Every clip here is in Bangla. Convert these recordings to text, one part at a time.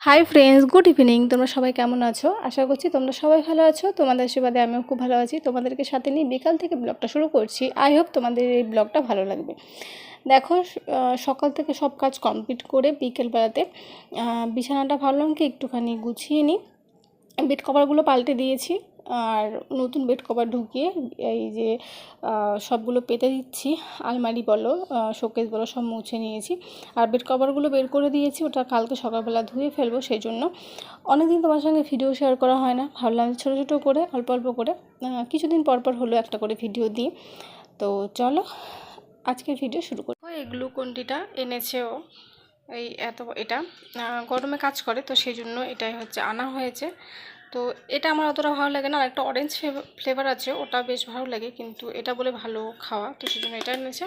Hi friends, good evening. তোমরা সবাই কেমন আছো? আশা করছি তোমরা সবাই ভালো আছো। তোমাদের আশীর্বাদে আমিও খুব ভালো আছি। তোমাদেরকে সাথে নিয়ে বিকাল থেকে ব্লগটা শুরু করছি। আই হোপ তোমাদের এই ব্লগটা ভালো লাগবে। দেখো, সকাল থেকে সব কাজ কমপ্লিট করে বিকেলবেলাতে বিছানাটা ভাবলাম কি একটুখানি গুছিয়ে নিই। বেড কভারগুলো পাল্টে দিয়েছি আর নতুন বেড কভার ঢুকিয়ে এই যে সবগুলো পেতে দিচ্ছি। আলমারি বলো, শোকেস বলো, সব মুছে নিয়েছি। আর বেড কভারগুলো বের করে দিয়েছি, ওটা কালকে সকালবেলা ধুয়ে ফেলবো। সেই জন্য অনেকদিন তোমার সঙ্গে ভিডিও শেয়ার করা হয় না, ভাবলাম ছোটো ছোটো করে অল্প অল্প করে কিছুদিন পর পর হলো একটা করে ভিডিও দিই। তো চলো আজকের ভিডিও শুরু করি। এই গ্লুকন্ডিটা এনেছে ও, এই এটা গরমে কাজ করে, তো সেই জন্য এটাই হচ্ছে আনা হয়েছে। তো এটা আমার অতটা ভালো লাগে না। আর একটা অরেঞ্জ ফ্লেভার আছে, ওটা বেশ ভালো লাগে, কিন্তু এটা বলে ভালো খাওয়া, তো সেই জন্য এটা এনেছে।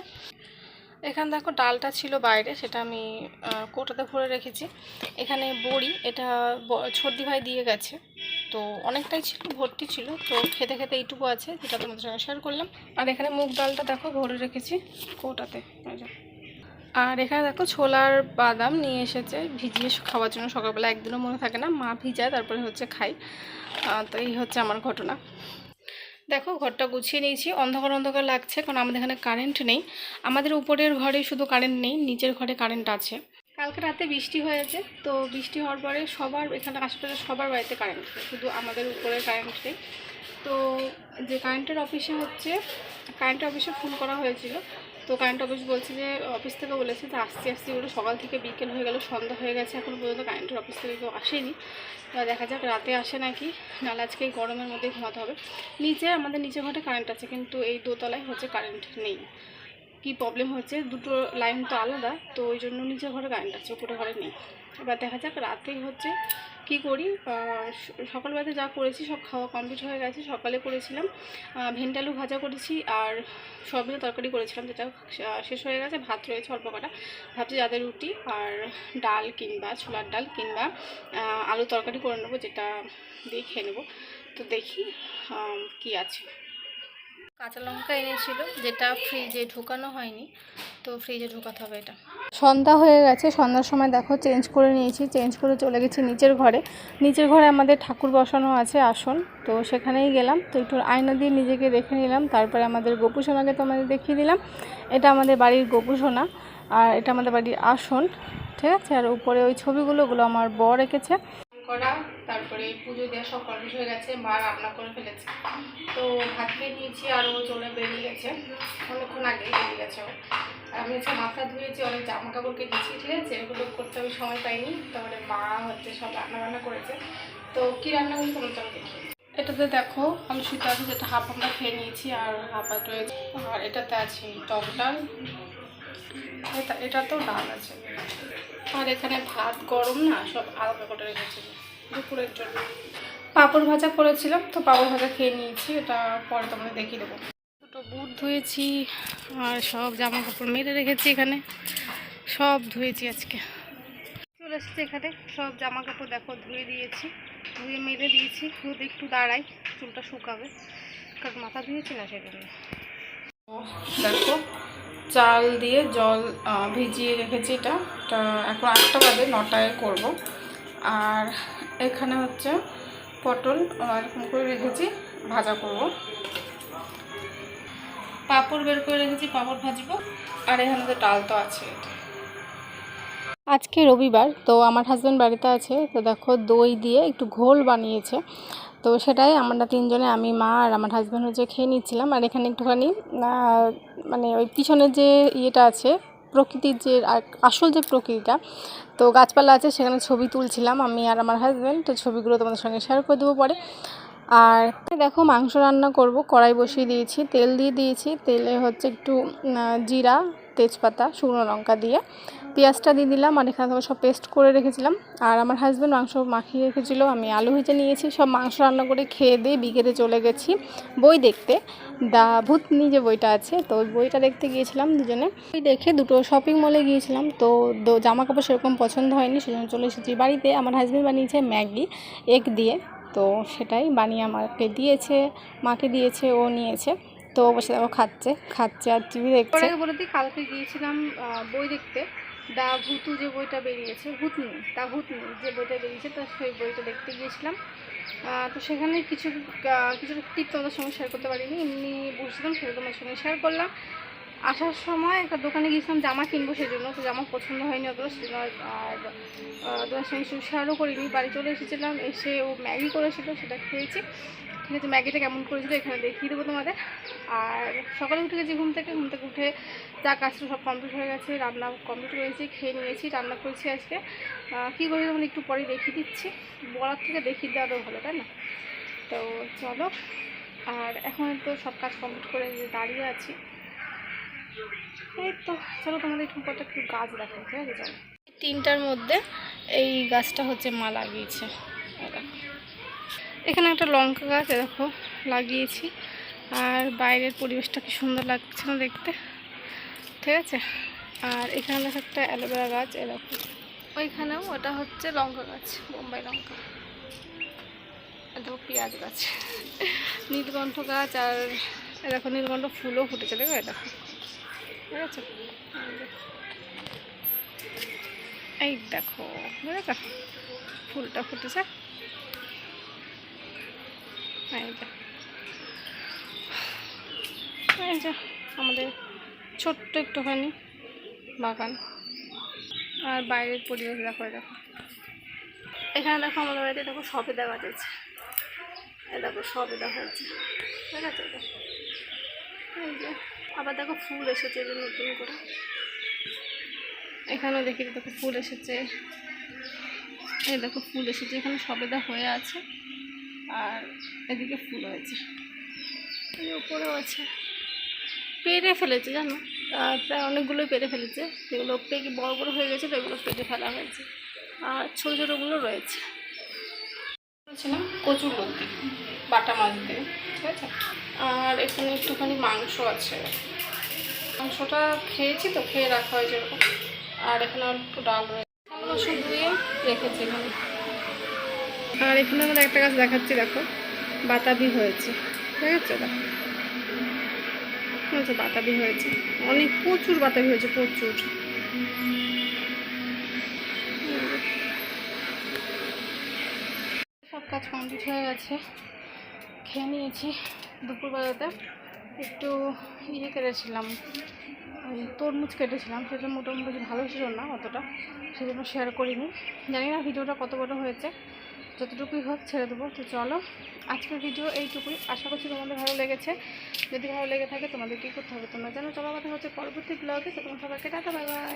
এখানে দেখো ডালটা ছিল বাইরে, সেটা আমি কৌটাতে ভরে রেখেছি। এখানে বড়ি, এটা ছোটদি ভাই দিয়ে গেছে, তো অনেকটাই ছিল, ভর্তি ছিল, তো খেতে খেতে এইটুকু আছে, যেটা তোমাদের সঙ্গে শেয়ার করলাম। আর এখানে মুগ ডালটা দেখো ভরে রেখেছি কৌটাতে। আর এখানে দেখো ছোলার বাদাম নিয়ে এসেছে ভিজিয়ে খাওয়ার জন্য। সকালবেলা একদিনও মনে থাকে না, মা ভিজায় তারপরে হচ্ছে খাই। তো এই হচ্ছে আমার ঘটনা। দেখো ঘরটা গুছিয়ে নিয়েছি। অন্ধকার অন্ধকার লাগছে কারণ আমাদের এখানে কারেন্ট নেই। আমাদের উপরের ঘরে শুধু কারেন্ট নেই, নিচের ঘরে কারেন্ট আছে। কালকে রাতে বৃষ্টি হয়েছে, তো বৃষ্টি হওয়ার পরে সবার এখানে আশেপাশে সবার বাড়িতে কারেন্ট, শুধু আমাদের উপরের কারেন্ট নেই। তো যে কারেন্টের অফিসে ফোন করা হয়েছিল, তো কারেন্ট অফিস বলছে যে অফিস থেকে বলেছে যে আসতে আসতে ওগুলো সকাল থেকে বিকেল হয়ে গেল, সন্ধ্যা হয়ে গেছে, এখনও পর্যন্ত কারেন্টের অফিস থেকে কেউ আসেনি। দেখা যাক রাতে আসে নাকি, নাহলে আজকে এই গরমের মধ্যেই ঘুমাতে হবে। আমাদের নিচে ঘরে কারেন্ট আছে, কিন্তু এই দোতলায় হচ্ছে কারেন্ট নেই। কি প্রবলেম হচ্ছে, দুটো লাইন তো আলাদা, তো ওই জন্য নিচের ঘরে কারেন্ট আছে, উপরে ঘরে নেই। এবার দেখা যাক রাতেই হচ্ছে কি করি। সকালবেলাতে যা করেছি সব খাওয়া কমপ্লিট হয়ে গেছে। সকালে করেছিলাম ভেন্ডি আলু ভাজা করেছি, আর সয়াবিনের তরকারি করেছিলাম, যেটা শেষ হয়ে গেছে। ভাত রয়েছে অল্প কটা, ভাবছি যাদের রুটি আর ডাল কিংবা ছোলার ডাল কিংবা আলু তরকারি করে নেবো, যেটা দিয়ে খেয়ে নেবো। তো দেখি কি আছে। কাঁচা লঙ্কা এনেছিল, যেটা ফ্রিজে ঢোকানো হয়নি, তো ফ্রিজে ঢোকাতে হবে এটা। সন্ধ্যা হয়ে গেছে, সন্ধ্যার সময় দেখো চেঞ্জ করে নিয়েছি, চেঞ্জ করে চলে গেছি নিচের ঘরে। নিচের ঘরে আমাদের ঠাকুর বসানো আছে, আসন, তো সেখানেই গেলাম। তো একটু আয়না দিয়ে নিজেকে দেখে নিলাম, তারপরে আমাদের গোপুসোনাকে তোমাদের দেখিয়ে দিলাম। এটা আমাদের বাড়ির গোপুসোনা, আর এটা আমাদের বাড়ির আসন, ঠিক আছে। আর উপরে ওই ছবিগুলো আমার বর রেখেছে করা। তারপরে পুজো দেওয়া সব কমপ্লিট হয়ে গেছে, মা রান্না করে ফেলেছে, তো ভাত খেয়ে নিয়েছি। আর ও চলে বেরিয়ে গেছে, অনেকক্ষণ আগেই বেরিয়ে গেছে ও। আমি হচ্ছে মাথা ধুয়েছি, অনেক জামা কাপড় কেটেছি, ঠিক আছে, এগুলো করতে আমি সময় পাইনি। তারপরে মা হচ্ছে সব রান্না করেছে। তো কী রান্না করতে তোমার চলো দেখি। এটাতে দেখো আলু সিদ্ধ আছে, যেটা হাফ আমরা খেয়ে নিয়েছি, আর হাফ রয়েছে। আর এটাতে আছে টক ডাল, এটাতেও ডাল আছে। আর এখানে ভাত গরম না, সব আলাদা করে রেখেছি দুপুরের জন্য। পাঁপড় ভাজা করেছিলাম, তো পাঁপড় ভাজা খেয়ে নিয়েছি, এটা পরে তোমাদের দেখিয়ে দেবো। দুটো বুট ধুয়েছি, আর সব জামা কাপড় মেরে রেখেছি এখানে, সব ধুয়েছি আজকে। চলে এসেছি এখানে, সব জামা কাপড় দেখো ধুয়ে দিয়েছি, ধুয়ে মেরে দিয়েছি। রোদ একটু দাঁড়াই, চুলটা শুকাবে, কারণ মাথা ধুয়েছি না সেজন্য। দেখো চাল দিয়ে জল ভিজিয়ে রেখেছি, এটা এখন 8টা বাজে, 9টায় করবো। আর এখানে হচ্ছে পটল এরকম করে রেখেছি, ভাজা করব। পাঁপড় বের করে রেখেছি, পাঁপড় ভাজবো। আর এখানে তো ডাল তো আছে। আজকে রবিবার, তো আমার হাজব্যান্ড বাড়িতে আছে, তো দেখো দই দিয়ে একটু ঘোল বানিয়েছে, তো সেটাই আমরা তিনজনে, আমি, মা আর আমার হাজব্যান্ড হচ্ছে খেয়ে নিচ্ছিলাম। আর এখানে একটুখানি মানে ওই পিছনের যে ইয়েটা আছে, প্রকৃতির যে আসল যে প্রকৃতিটা, তো গাছপালা আছে, সেখানে ছবি তুলছিলাম আমি আর আমার হাজব্যান্ড। তো ছবিগুলো তোমাদের সঙ্গে শেয়ার করে দেবো পরে। আর দেখো মাংস রান্না করব, কড়াই বসিয়ে দিয়েছি, তেল দিয়ে দিয়েছি। তেলে হচ্ছে একটু জিরা, তেজপাতা, শুকনো লঙ্কা দিয়ে পেঁয়াজটা দিয়ে দিলাম। আর এখানে সব পেস্ট করে রেখেছিলাম। আর আমার হাজব্যান্ড মাংস মাখিয়ে রেখেছিলো, আমি আলু ভেজে নিয়েছি। সব মাংস রান্না করে খেয়ে দিয়ে বিকেলে চলে গেছি বই দেখতে। দা ভূতনি যে বইটা আছে, তো ওই বইটা দেখতে গিয়েছিলাম দুজনে। বই দেখে দুটো শপিং মলে গিয়েছিলাম, তো জামা কাপড় সেরকম পছন্দ হয়নি, সেজন্য চলে এসেছি বাড়িতে। আমার হাজব্যান্ড বানিয়েছে ম্যাগি এগ দিয়ে, তো সেটাই বানিয়ে আমাকে দিয়েছে, মাকে দিয়েছে, ও নিয়েছে। তো বসে দেখো খাচ্ছে আর টিভি দেখছে। বলে দিই, কালকে গিয়েছিলাম বই দেখতে, দা ভূতু যে বইটা বেরিয়েছে, ভূতনি দা ভূতনি যে বইটা বেরিয়েছে, তো সেই বইটা দেখতে গিয়েছিলাম। তো সেখানে কিছু টিপ তোমাদের সঙ্গে শেয়ার করতে পারিনি, এমনি বুঝলাম সেটা তোমার সঙ্গে শেয়ার করলাম। আসার সময় একটা দোকানে গিয়েছিলাম জামা কিনবো, সেজন্য তো জামা পছন্দ হয়নি ওগুলো, সেজন্য আর তোমার সঙ্গে শেয়ারও করিনি। বাড়ি চলে এসেছিলাম, এসে ও ম্যাগি করেছিল, সেটা খেয়েছি। ঠিক আছে, ম্যাগিটা কেমন করেছিল এখানে দেখিয়ে দেবো তোমাদের। আর সকালে উঠে গেছি ঘুম থেকে উঠে যা কাজটা সব কমপ্লিট হয়ে গেছে, রান্না কমপ্লিট করেছি, খেয়ে নিয়েছি, রান্না করেছি আজকে। কী করি তখন একটু পরে দেখিয়ে দিচ্ছি, বলার থেকে দেখিয়ে দেওয়াটাও ভালো, তাই না? তো চলো, আর এখন তো সব কাজ কমপ্লিট করে দাঁড়িয়ে আছি। এই তো চলো তোমাদের একটু কত একটু গাছ দেখাই, ঠিক আছে? চলো, 3টার মধ্যে এই গাছটা হচ্ছে মা লাগিয়েছে। এখানে একটা লঙ্কা গাছ দেখো লাগিয়েছি, আর বাইরের পরিবেশটা কি সুন্দর লাগছে না দেখতে, ঠিক আছে? আর এখানে দেখো একটা অ্যালোভেরা গাছ, এরকম ওইখানেও ওটা হচ্ছে লঙ্কা গাছ, বোম্বাই লঙ্কা। দেখো পেঁয়াজ গাছ, নীলকণ্ঠ গাছ, আর দেখো নীলকণ্ঠ ফুলও ফুটেছে, দেখো এটা, ঠিক আছে? এই দেখো বুঝেছ, ফুলটা ফুটেছে, এই যে আমাদের ছোট্ট একটুখানি বাগান। আর বাইরের পরিবেশ দেখো, দেখো এখানে দেখো আমাদের বাড়িতে দেখো সবেদা গাছ আছে, এই দেখো সবেদা হয়েছে, ঠিক আছে? এই যে আবার দেখো ফুল এসেছে যে নতুন করে, এখানেও দেখি দেখো ফুল এসেছে, এই দেখো ফুল এসেছে, এখানে সবেদা হয়ে আছে, আর এদিকে ফুল হয়েছে, এই উপরেও আছে। পেরে ফেলেছে জানো, প্রায় অনেকগুলোই পেরে ফেলেছে, যেগুলো পেকে বড় বড় হয়ে গেছে, এগুলো পেরে ফেলা হয়েছে, আর ছোটো ছোটোগুলো রয়েছে। বলছিলাম কচুর লতি বাটা মাছ দিয়ে, ঠিক আছে? আর এখানে একটুখানি মাংস আছে, মাংসটা খেয়েছি তো, খেয়ে রাখা হয়েছে এরকম। আর এখানে একটু ডাল রয়েছে, মাংস ধুয়ে রেখেছি এখানে। আর এখানে আমরা একটা গাছ দেখাচ্ছি, দেখো বাতাবি হয়েছে, ঠিক আছে? দেখো বাতাবি হয়েছে, অনেক প্রচুর বাতাবি হয়েছে, প্রচুর। সব কাজ কমপ্লিট হয়ে গেছে, খেয়ে নিয়েছি। দুপুরবেলাতে একটু কেটেছিলাম, তরমুজ কেটেছিলাম, সেটা মোটামুটি ভালো ছিল না অতটা, সেজন্য শেয়ার করিনি। জানি না ভিডিওটা কত বড় হয়েছে, যতটুকুই হোক ছেড়ে দেবো। তো চলো, আজকের ভিডিও এইটুকুই, আশা করছি তোমাদের ভালো লেগেছে। যদি ভালো লেগে থাকে তোমাদের কী করতে হবে তোমরা জানো। চলো, কথা হচ্ছে পরবর্তী ব্লগে। তো তোমার সবাইকে টাটা, বাই বাই।